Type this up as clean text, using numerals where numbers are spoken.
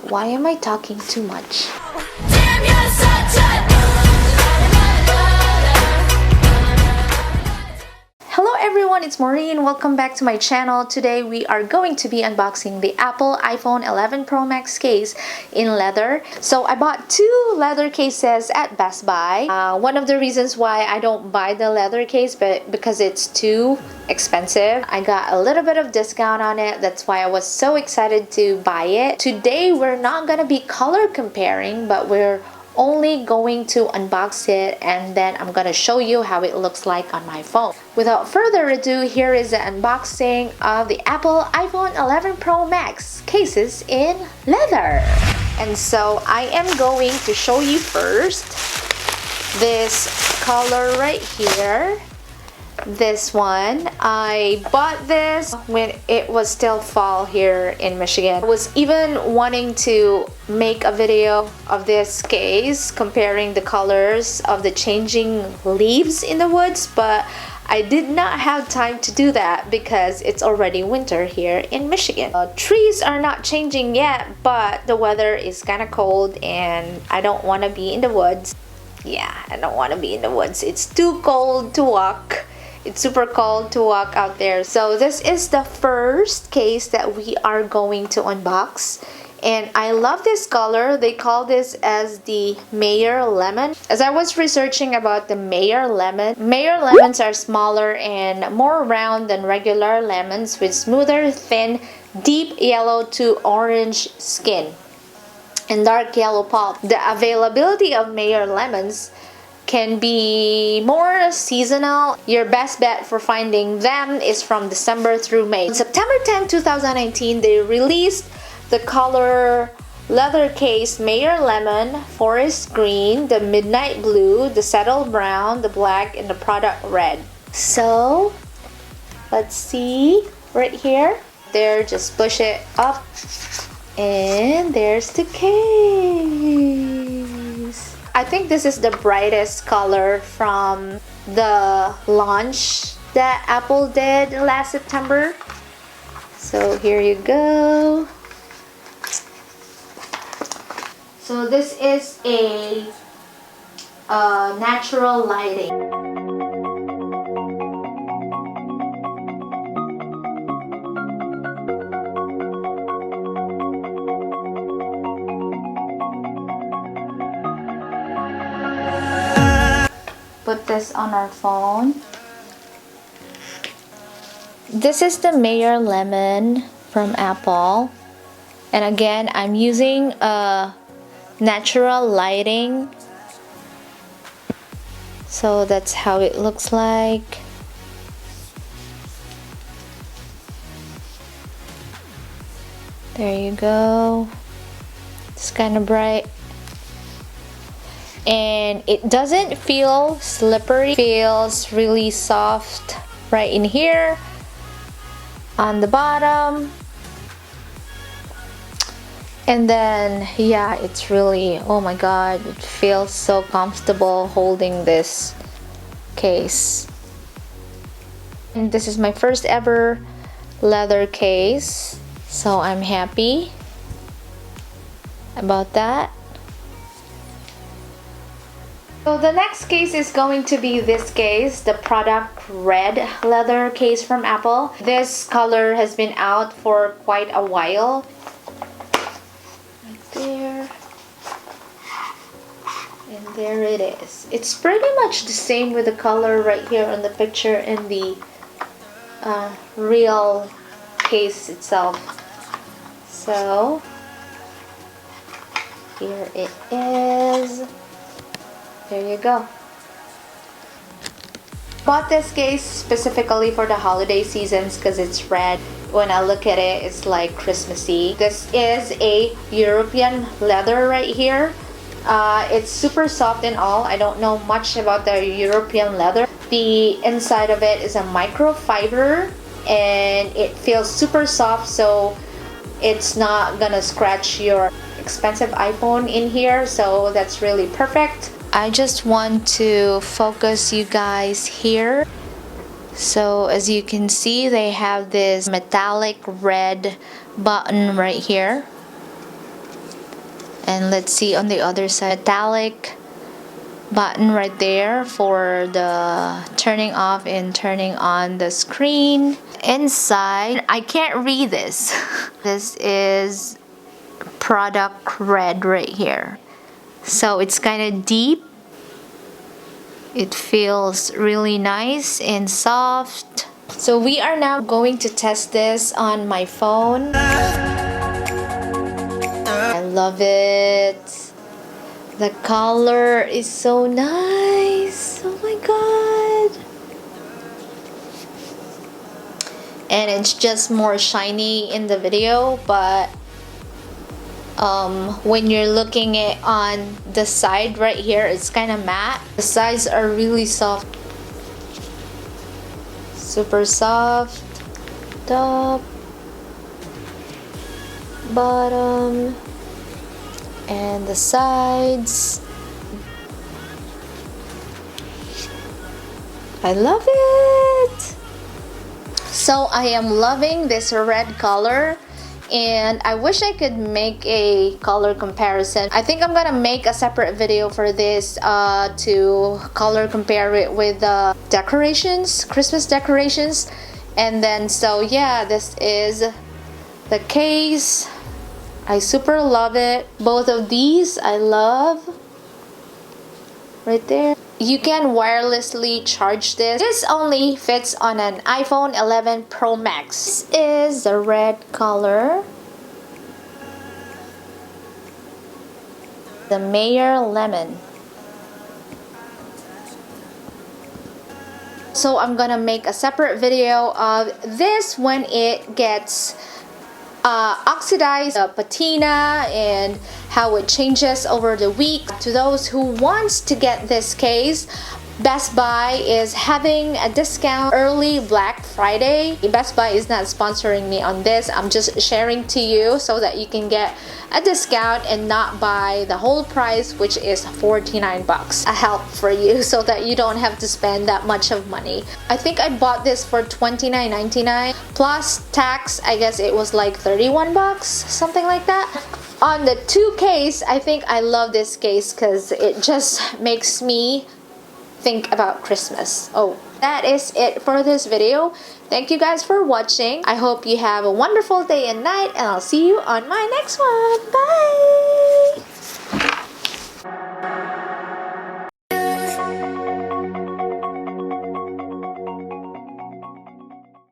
Why am I talking too much? Damn, you're such a Hello everyone, it's Maureen. Welcome back to my channel. Today we are going to be unboxing the Apple iPhone 11 Pro Max case in leather. So I bought two leather cases at Best Buy. One of the reasons why I don't buy the leather case, but because it's too expensive. I got a little bit of discount on it. That's why I was so excited to buy it. Today we're not gonna be color comparing, but we're only going to unbox it, and then I'm gonna show you how it looks like on my phone. Without further ado, here is the unboxing of the Apple iPhone 11 Pro Max cases in leather. And so I am going to show you first this color right here. This one, I bought this when it was still fall here in Michigan. I was even wanting to make a video of this case comparing the colors of the changing leaves in the woods, but I did not have time to do that because it's already winter here in Michigan. Trees are not changing yet, but the weather is kind of cold and I don't want to be in the woods. Yeah, I don't want to be in the woods. It's too cold to walk. It's super cold to walk out there. So this is the first case that we are going to unbox. And I love this color. They call this as the Mayer Lemon. As I was researching about the Mayer lemons are smaller and more round than regular lemons with smoother, thin, deep yellow to orange skin and dark yellow pulp. The availability of Mayer lemons can be more seasonal. Your best bet for finding them is from December through May. On September 10, 2019, they released the color leather case Mayer Lemon, Forest Green, the Midnight Blue, the Settle Brown, the Black, and the Product Red. So, let's see right here. There, just push it up. And there's the case. I think this is the brightest color from the launch that Apple did last September. So here you go. So this is a natural lighting. Put this on our phone. This is the Mayer Lemon from Apple, and again I'm using a natural lighting, so that's how it looks like. There you go. It's kind of bright. And it doesn't feel slippery. It feels really soft right in here on the bottom. And then yeah, it's really, oh my god, it feels so comfortable holding this case. And this is my first ever leather case, so I'm happy about that. So the next case is going to be this case, the Product Red leather case from Apple. This color has been out for quite a while. Right there. And there it is. It's pretty much the same with the color right here on the picture in the real case itself. So here it is. There you go. Bought this case specifically for the holiday seasons because it's red. When I look at it, it's like Christmassy. This is a European leather right here. It's super soft and all. I don't know much about the European leather. The inside of it is a microfiber and it feels super soft, so it's not gonna scratch your expensive iPhone in here, so that's really perfect. I just want to focus you guys here. So as you can see, they have this metallic red button right here. And let's see on the other side, metallic button right there for the turning off and turning on the screen. Inside, I can't read this. This is product red right here. So it's kind of deep. It feels really nice and soft. So we are now going to test this on my phone. I love it. The color is so nice. Oh my god. And it's just more shiny in the video, but when you're looking at on the side right here, it's kind of matte. The sides are really soft. Super soft. Top, bottom, and the sides. I love it. So I am loving this red color, and I wish I could make a color comparison. I think I'm gonna make a separate video for this to color compare it with decorations, Christmas decorations. And then, so yeah, this is the case. I super love it. Both of these I love. Right there. You can wirelessly charge this. This only fits on an iPhone 11 Pro Max. This is the red color. The Mayor Lemon. So I'm gonna make a separate video of this when it gets oxidized, the patina, and how it changes over the week. To those who wants to get this case, Best Buy is having a discount early Black Friday. Best Buy is not sponsoring me on this. I'm just sharing to you so that you can get a discount and not buy the whole price, which is 49 bucks. A help for you so that you don't have to spend that much of money. I think I bought this for $29.99 plus tax. I guess it was like 31 bucks, something like that. On the 2 case, I think I love this case because it just makes me think about Christmas. Oh, that is it for this video. Thank you guys for watching. I hope you have a wonderful day and night, and I'll see you on my next one. Bye!